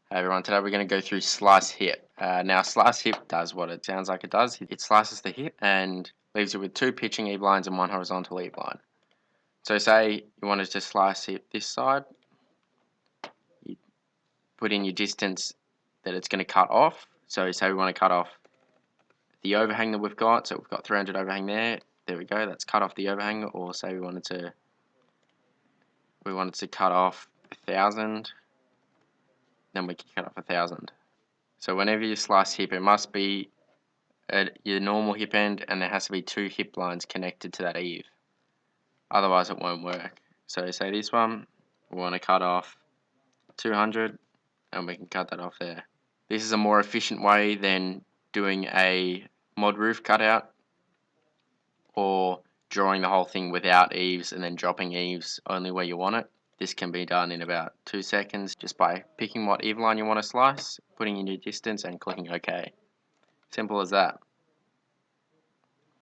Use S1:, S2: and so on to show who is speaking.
S1: Hey everyone, today we're going to go through slice hip. Now slice hip does what it sounds like it does. It slices the hip and leaves it with two pitching eve lines and one horizontal eve line. So say you wanted to slice hip this side, you put in your distance that it's going to cut off. So say we want to cut off the overhang that we've got, so we've got 300 overhang there. There we go, that's cut off the overhang. Or say we wanted to cut off 1,000. Then we can cut off 1,000. So whenever you slice hip, it must be at your normal hip end, and there has to be two hip lines connected to that eve. Otherwise it won't work. So say this one, we want to cut off 200, and we can cut that off there. This is a more efficient way than doing a mod roof cutout or drawing the whole thing without eaves and then dropping eaves only where you want it. This can be done in about 2 seconds just by picking what eve line you want to slice, putting in your distance and clicking OK. Simple as that.